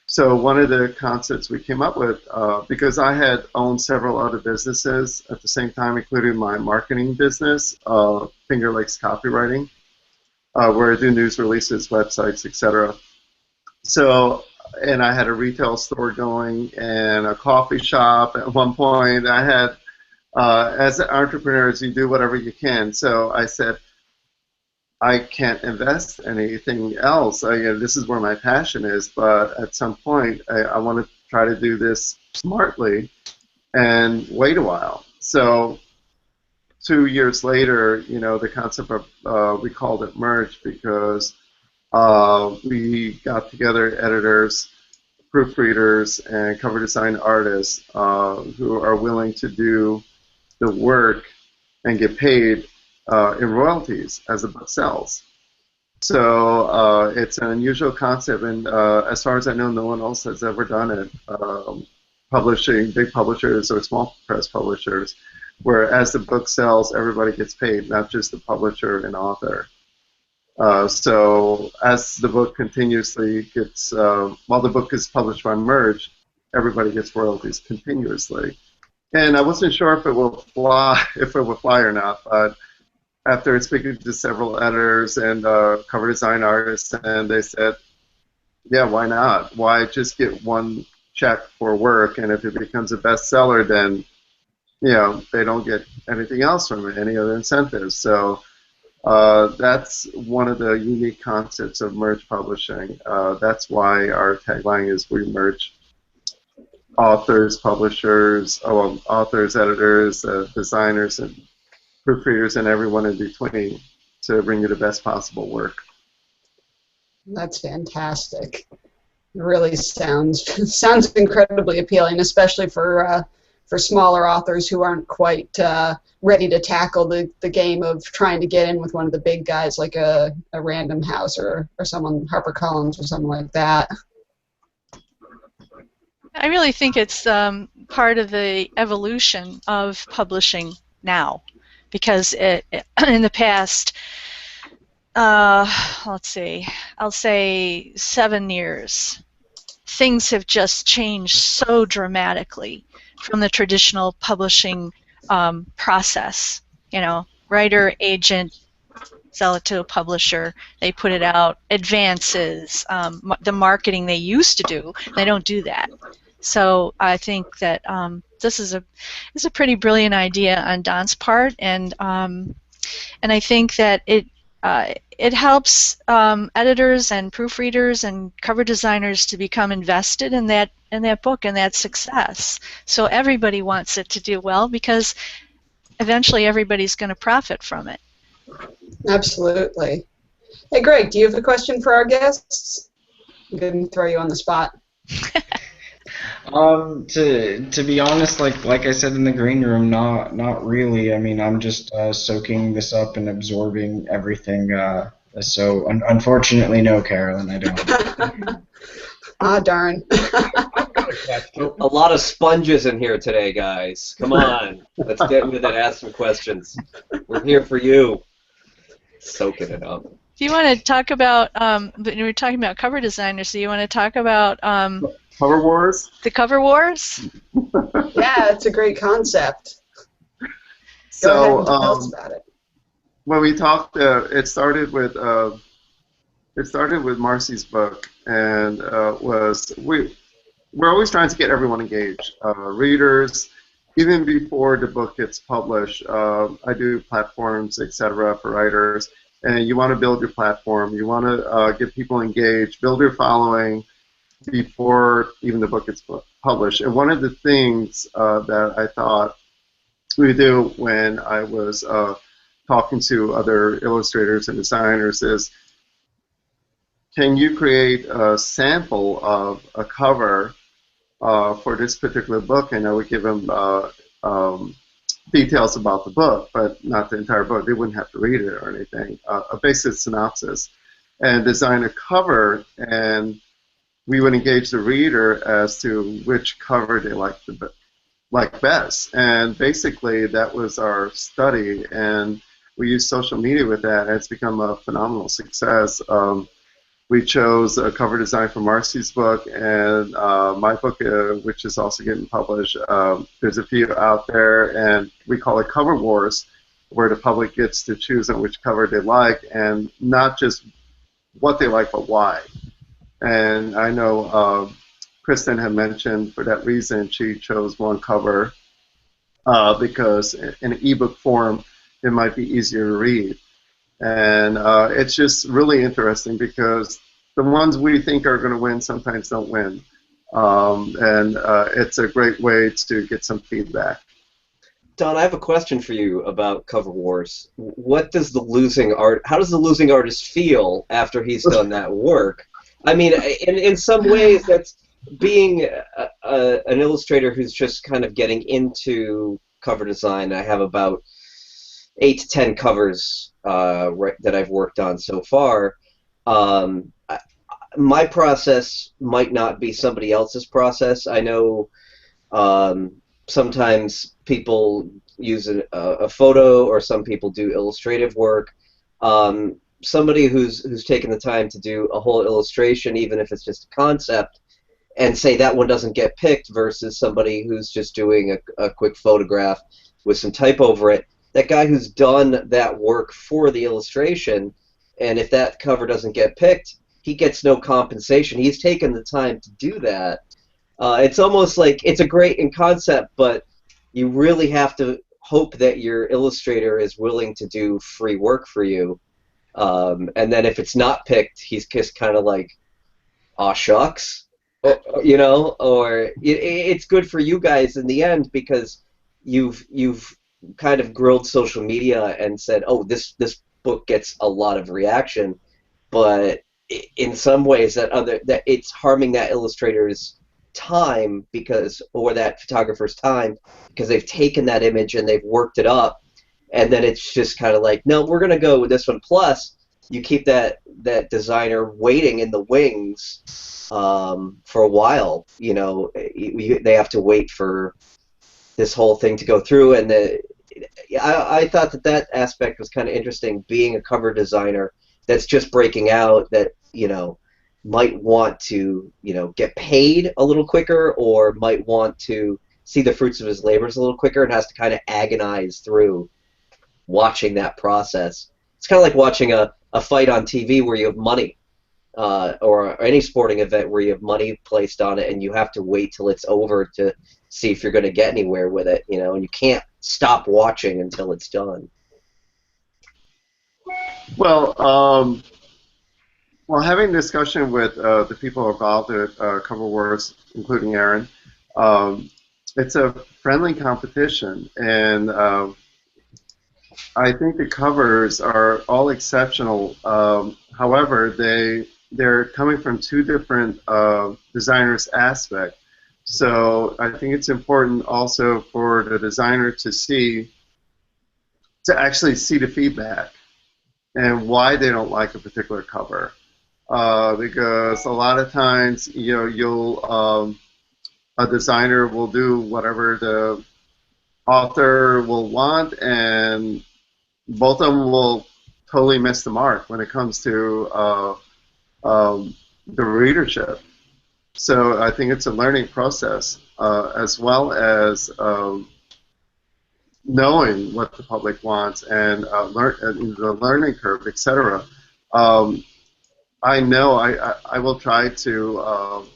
So one of the concepts we came up with, because I had owned several other businesses at the same time, including my marketing business, Finger Lakes Copywriting, where I do news releases, websites, etc. So, and I had a retail store going and a coffee shop at one point. I had, as entrepreneurs, you do whatever you can. So I said, I can't invest anything else. This is where my passion is, but at some point, I want to try to do this smartly and wait a while. So 2 years later, the concept of, we called it Merge because we got together editors, proofreaders, and cover design artists who are willing to do the work and get paid in royalties as the book sells. So it's an unusual concept, and as far as I know, no one else has ever done it. Publishing, big publishers or small press publishers, where as the book sells, everybody gets paid, not just the publisher and author. So as the book continuously gets, while the book is published by Merge, everybody gets royalties continuously. And I wasn't sure if it will fly, or not, but after speaking to several editors and cover design artists, and they said, yeah, why not? Why just get one check for work, and if it becomes a bestseller, then they don't get anything else from it, any other incentives. So that's one of the unique concepts of Merge Publishing. That's why our tagline is we merge authors, publishers, authors, editors, designers, and proofreaders, and everyone in between to bring you the best possible work.
That's fantastic. It really sounds incredibly appealing, especially for smaller authors who aren't quite ready to tackle the game of trying to get in with one of the big guys like a Random House or someone, HarperCollins or something like that.
I really think it's part of the evolution of publishing now, because in the past, let's see, I'll say 7 years, things have just changed so dramatically from the traditional publishing process. Writer, agent, sell it to a publisher, they put it out, advances, the marketing they used to do, they don't do that. So I think that this is a pretty brilliant idea on Don's part, and I think that it helps editors and proofreaders and cover designers to become invested in that book and that success. So everybody wants it to do well because eventually everybody's going to profit from it.
Absolutely. Hey, Greg, do you have a question for our guests? I'm going to throw you on the spot.
To be honest, like I said in the green room, not really. I mean, I'm just soaking this up and absorbing everything. So unfortunately, no, Carolyn, I don't.
Ah, darn.
A lot of sponges in here today, guys. Come on, let's get into that. Ask some questions. We're here for you. Soaking it up.
Do you want to talk about? We were talking about cover designers. Do you want to talk about?
Cover Wars?
The Cover Wars?
Yeah, it's a great concept.
So,
Go ahead and tell us about it.
When we talked, it started with Marcy's book, and we're always trying to get everyone engaged. Readers, even before the book gets published, I do platforms, etc., for writers. And you want to build your platform. You want to get people engaged, build your following before even the book gets published. And one of the things that I thought we do when I was talking to other illustrators and designers is, can you create a sample of a cover for this particular book? And I would give them details about the book, but not the entire book. They wouldn't have to read it or anything. A basic synopsis, and design a cover, and we would engage the reader as to which cover they like best. And basically, that was our study, and we used social media with that, and it's become a phenomenal success. We chose a cover design for Marcy's book and my book, which is also getting published. There's a few out there, and we call it Cover Wars, where the public gets to choose on which cover they like, and not just what they like, but why. And I know Kristen had mentioned for that reason she chose one cover because in an ebook form it might be easier to read. And it's just really interesting because the ones we think are going to win sometimes don't win. And it's a great way to get some feedback.
Don, I have a question for you about Cover Wars. What does the losing how does the losing artist feel after he's done that work? I mean, in some ways, that's being an illustrator who's just kind of getting into cover design. I have about 8 to 10 covers that I've worked on so far. My process might not be somebody else's process. I know sometimes people use a photo, or some people do illustrative work. Somebody who's taken the time to do a whole illustration, even if it's just a concept, and say that one doesn't get picked, versus somebody who's just doing a quick photograph with some type over it. That guy who's done that work for the illustration, and if that cover doesn't get picked, he gets no compensation. He's taken the time to do that. It's almost like it's a great in concept, but you really have to hope that your illustrator is willing to do free work for you. And then if it's not picked, he's just kind of like, aw shucks, you know. Or it's good for you guys in the end because you've kind of grilled social media and said, oh, this book gets a lot of reaction, but in some ways that it's harming that illustrator's time, because, or that photographer's time, because they've taken that image and they've worked it up, and then it's just kind of like, no, we're gonna go with this one. Plus, you keep that designer waiting in the wings for a while. You know, they have to wait for this whole thing to go through, and I thought that aspect was kind of interesting, being a cover designer that's just breaking out, that, you know, might want to, you know, get paid a little quicker, or might want to see the fruits of his labors a little quicker, and has to kind of agonize through watching that process. It's kind of like watching a fight on TV where you have money, or any sporting event where you have money placed on it, and you have to wait till it's over to see if you're going to get anywhere with it, you know, and you can't stop watching until it's done.
Well, having discussion with the people involved at Cover Wars, including Aaron, it's a friendly competition, and I think the covers are all exceptional. However, they're coming from two different designers' aspects. So I think it's important also for the designer to actually see the feedback and why they don't like a particular cover. Because a lot of times, you know, a designer will do whatever the author will want, and both of them will totally miss the mark when it comes to the readership. So I think it's a learning process, as well as knowing what the public wants, and the learning curve, etc. I know I will try to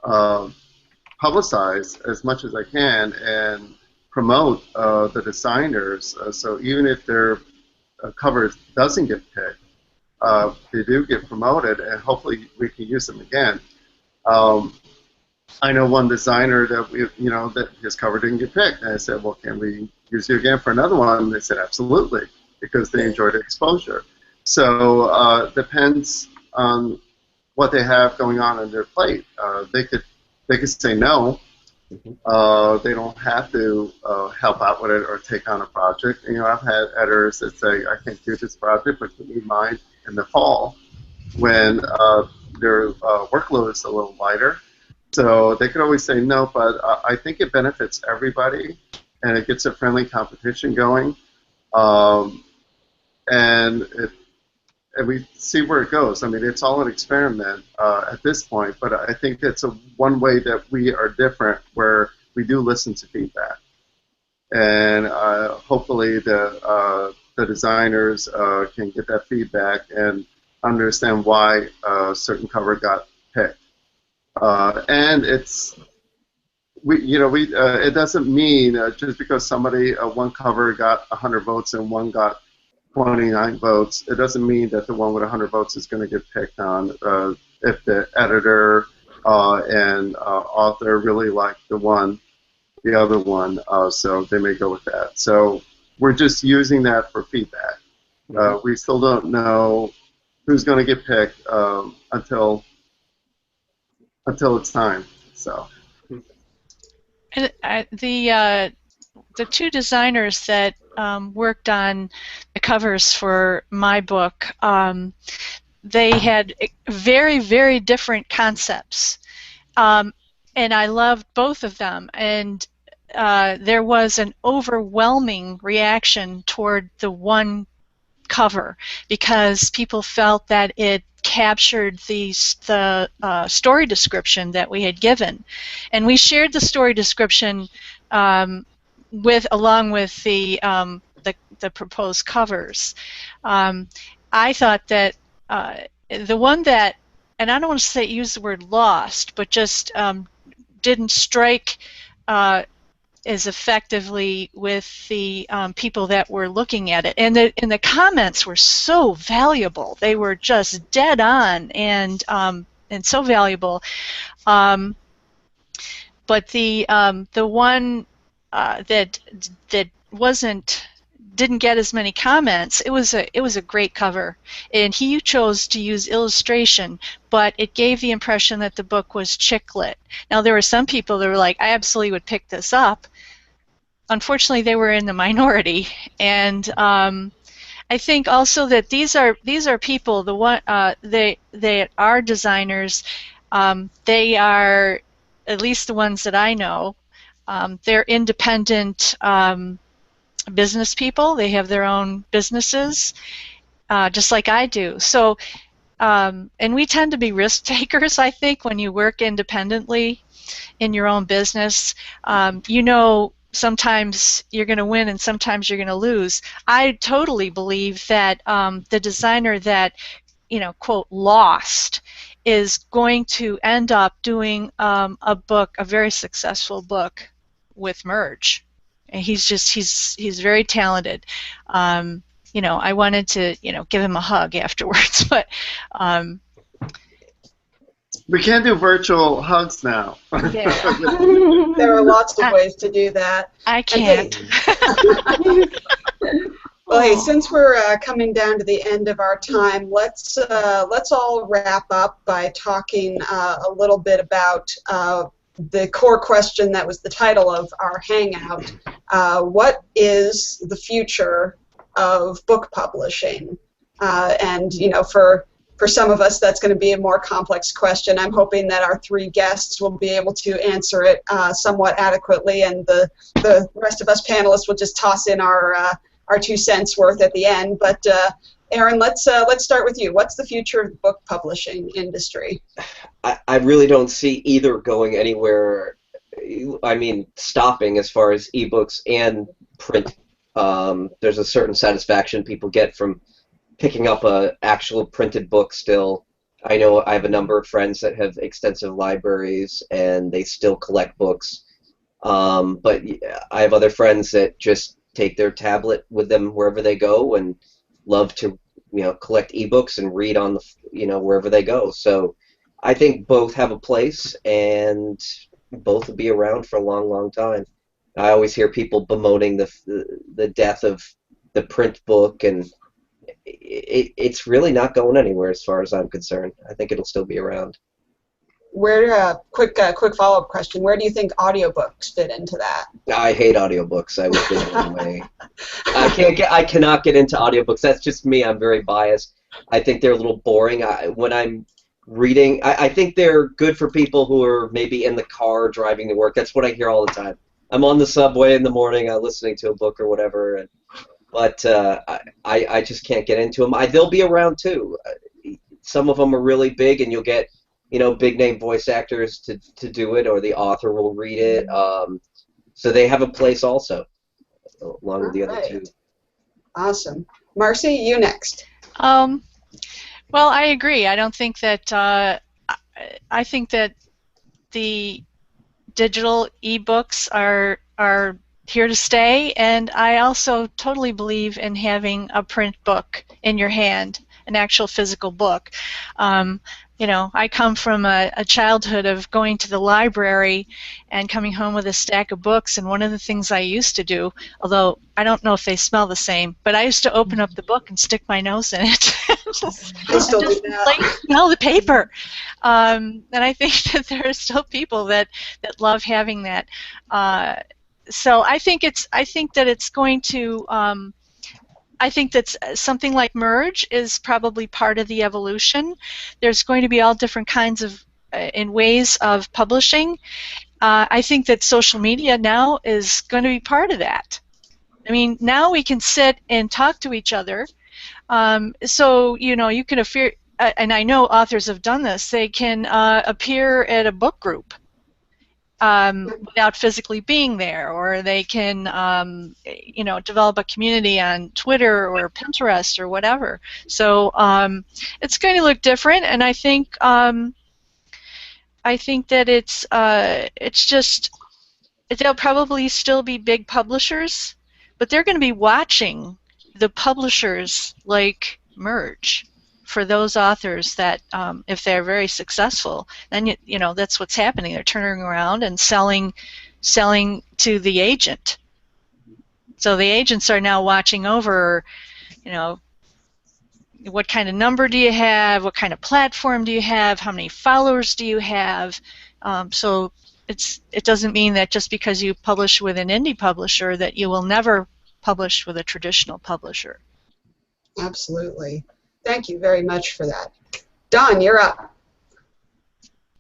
publicize as much as I can and promote the designers. So even if their cover doesn't get picked, they do get promoted, and hopefully we can use them again. I know one designer that that his cover didn't get picked, and I said, "Well, can we use you again for another one?" And they said, "Absolutely," because they enjoyed the exposure. So depends on what they have going on their plate. They could say no. They don't have to help out with it or take on a project. I've had editors that say, "I can't do this project, but you need mine in the fall," when their workload is a little lighter. So they could always say no, but I think it benefits everybody, and it gets a friendly competition going, and we see where it goes. I mean, it's all an experiment at this point, but I think it's one way that we are different, where we do listen to feedback, and hopefully the designers can get that feedback and understand why a certain cover got picked. And it doesn't mean just because somebody one cover got 100 votes and one got 29 votes, it doesn't mean that the one with 100 votes is going to get picked on. If the editor and author really like the other one, so they may go with that. So we're just using that for feedback. We still don't know who's going to get picked until it's time. So.
And the two designers that worked on the covers for my book, they had very, very different concepts, and I loved both of them. And there was an overwhelming reaction toward the one cover because people felt that it captured the story description that we had given, and we shared the story description along with the proposed covers. I thought that the one that, and I don't want to use the word lost, but just didn't strike as effectively with the people that were looking at it, and the comments were so valuable. They were just dead on and so valuable. But the one that didn't get as many comments. It was a great cover, and he chose to use illustration, but it gave the impression that the book was chick lit. Now there were some people that were like, I absolutely would pick this up. Unfortunately, they were in the minority, and I think also that these are people, they are designers. They are, at least the ones that I know, they're independent business people. They have their own businesses, just like I do. So, and we tend to be risk takers, I think, when you work independently in your own business. Sometimes you're going to win and sometimes you're going to lose. I totally believe that the designer that, quote, lost is going to end up doing a very successful book with Merge. And he's very talented. I wanted to, give him a hug afterwards, but
we can't do virtual hugs now.
Yeah.
There are lots of ways to do that.
I can't.
Well, hey, since we're coming down to the end of our time, let's all wrap up by talking a little bit about the core question that was the title of our hangout. What is the future of book publishing? And for some of us, that's going to be a more complex question. I'm hoping that our three guests will be able to answer it somewhat adequately, and the rest of us panelists will just toss in our 2 cents worth at the end. But Aaron, let's start with you. What's the future of the book publishing industry?
I really don't see either going anywhere. I mean, stopping as far as ebooks and print. There's a certain satisfaction people get from picking up a actual printed book still. I know I have a number of friends that have extensive libraries and they still collect books. But I have other friends that just take their tablet with them wherever they go and love to, collect ebooks and read on the, wherever they go. So I think both have a place and both will be around for a long, long time. I always hear people bemoaning the death of the print book, and it's really not going anywhere as far as I'm concerned. I think it'll still be around.
Quick follow-up question. Where do you think audiobooks fit into that?
I hate audiobooks. I would give them away. I cannot get into audiobooks. That's just me. I'm very biased. I think they're a little boring. When I'm reading, I think they're good for people who are maybe in the car driving to work. That's what I hear all the time. I'm on the subway in the morning, listening to a book or whatever, but I just can't get into them. They'll be around too. Some of them are really big, and you'll get big name voice actors to do it, or the author will read it. So they have a place also, along with the other two.
Awesome. Marcy, you next.
Well, I agree. I don't think that. I think that the digital ebooks are here to stay, and I also totally believe in having a print book in your hand, an actual physical book. I come from a childhood of going to the library and coming home with a stack of books, and one of the things I used to do, although I don't know if they smell the same, but I used to open up the book and stick my nose in it.
I still do that.
Smell the paper. And I think that there are still people that love having that. So I think that it's going to. I think that something like Merge is probably part of the evolution. There's going to be all different kinds of in ways of publishing. I think that social media now is going to be part of that. I mean, now we can sit and talk to each other. So you can appear, and I know authors have done this. They can appear at a book group. Without physically being there, or they can, develop a community on Twitter or Pinterest or whatever. So it's going to look different, and I think that it's just there'll probably still be big publishers, but they're going to be watching the publishers like Merge. For those authors that, if they're very successful, then that's what's happening. They're turning around and selling to the agent. So the agents are now watching over, what kind of number do you have? What kind of platform do you have? How many followers do you have? So it doesn't mean that just because you publish with an indie publisher that you will never publish with a traditional publisher.
Absolutely. Thank you very much for that. Don, you're up.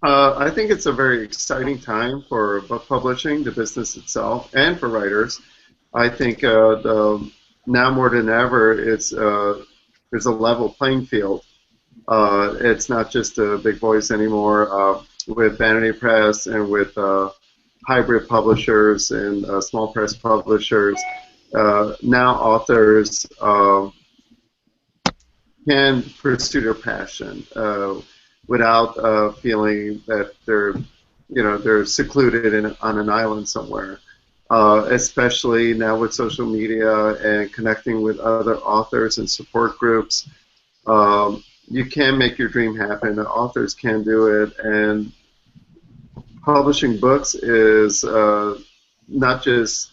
I think it's a very exciting time for book publishing, the business itself, and for writers. I think now more than ever, there's a level playing field. It's not just a big boys anymore. With Vanity Press and with hybrid publishers and small press publishers, now authors can pursue their passion without feeling that they're secluded on an island somewhere. Especially now with social media and connecting with other authors and support groups, you can make your dream happen. The authors can do it, and publishing books is not just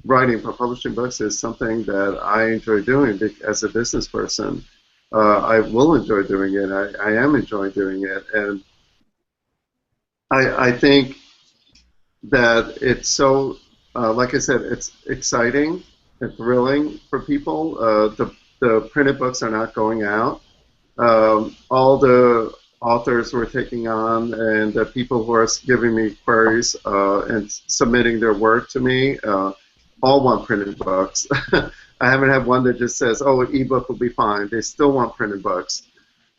writing, but publishing books is something that I enjoy doing as a business person. I will enjoy doing it. I am enjoying doing it, and I think that it's so, like I said, it's exciting and thrilling for people. The printed books are not going out. All the authors we're taking on and the people who are giving me queries and submitting their work to me all want printed books. I haven't had one that just says, oh, an ebook will be fine. They still want printed books.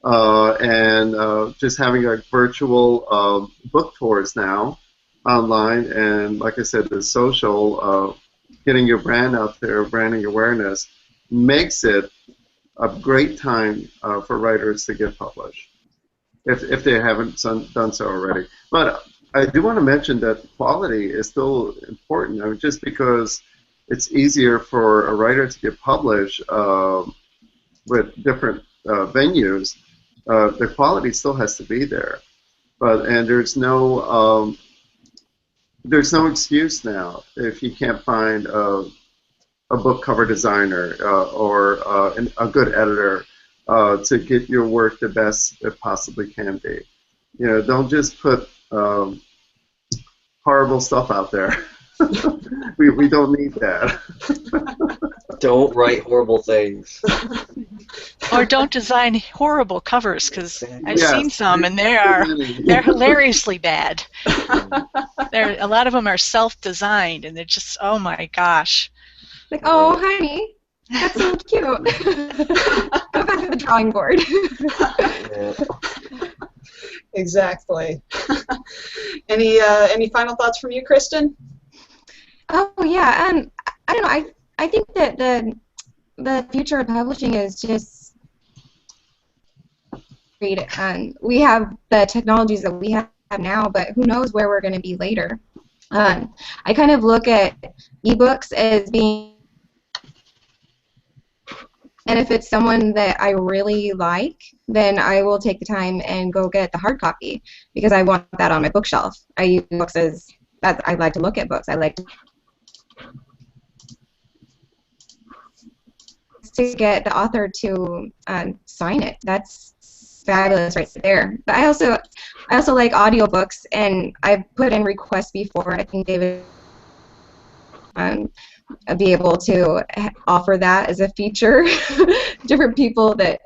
And just having like virtual book tours now online, and like I said, the social, getting your brand out there, branding awareness, makes it a great time for writers to get published. if they haven't done so already. But I do want to mention that quality is still important. I mean, just because it's easier for a writer to get published with different venues, the quality still has to be there. And there's no excuse now if you can't find a book cover designer or a good editor to get your work the best it possibly can be. You know, don't just put horrible stuff out there. we don't need that.
Don't write horrible things.
Or don't design horrible covers, because I've
Yes.
seen some and they're hilariously bad. A lot of them are self-designed and they're just, oh my gosh.
Like, oh, honey, that's so cute. Go back to the drawing board.
Yeah.
Exactly. Any final thoughts from you, Kristen?
Oh yeah, I don't know. I think that the future of publishing is just great, and we have the technologies that we have now, but who knows where we're going to be later. I kind of look at ebooks as being, and if it's someone that I really like, then I will take the time and go get the hard copy because I want that on my bookshelf. I use books as I like to look at books. I like to get the author to sign it. That's fabulous right there. But I also like audiobooks, and I've put in requests before. I think David be able to offer that as a feature. Different people that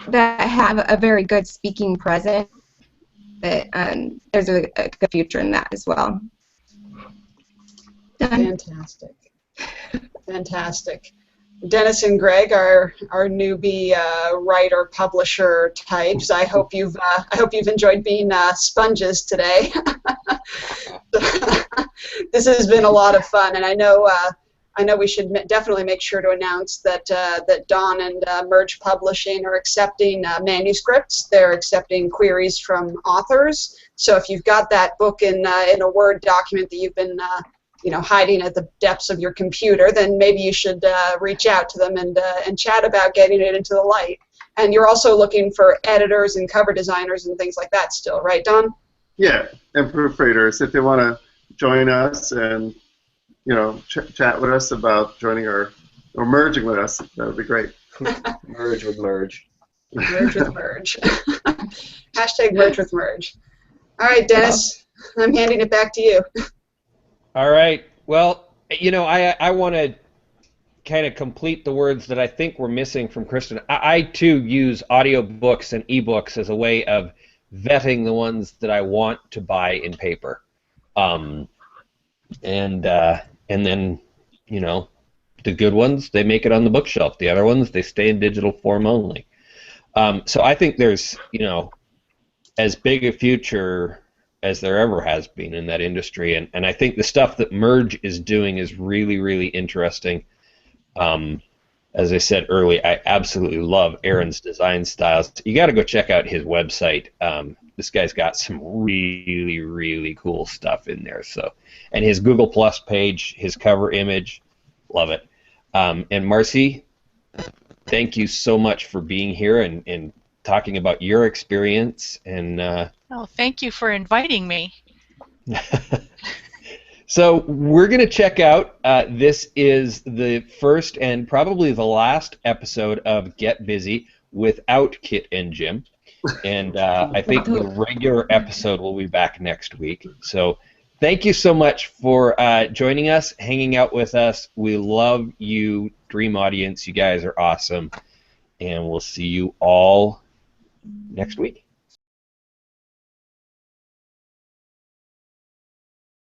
have a very good speaking presence. That there's a good future in that as well. Done.
Fantastic. Fantastic. Dennis and Greg are our newbie writer publisher types. I hope you've enjoyed being sponges today. This has been a lot of fun, and I know we should definitely make sure to announce that Dawn and Merge Publishing are accepting manuscripts. They're accepting queries from authors. So if you've got that book in a Word document that you've been hiding at the depths of your computer, then maybe you should reach out to them and chat about getting it into the light. And you're also looking for editors and cover designers and things like that still, right, Don?
Yeah, and proofreaders, if they want to join us and chat with us about joining or merging with us, that would be great.
Merge with Merge.
Merge with Merge. Hashtag Merge with Merge. All right, Dennis, I'm handing it back to you.
All right. Well, I want to kind of complete the words that I think we're missing from Kristen. I too use audiobooks and ebooks as a way of vetting the ones that I want to buy in paper. And then, the good ones, they make it on the bookshelf. The other ones, they stay in digital form only. So I think there's, as big a future as there ever has been in that industry. And I think the stuff that Merge is doing is really, really interesting. As I said earlier, I absolutely love Aaron's design styles. You got to go check out his website. This guy's got some really, really cool stuff in there. So, and his Google Plus page, his cover image, love it. And Marcy, thank you so much for being here and talking about your experience. And
Thank you for inviting me.
So we're going to check out, this is the first and probably the last episode of Get Busy without Kit and Jim. And I think the regular episode will be back next week. So thank you so much for joining us, hanging out with us. We love you, Dream Audience. You guys are awesome. And we'll see you all next week.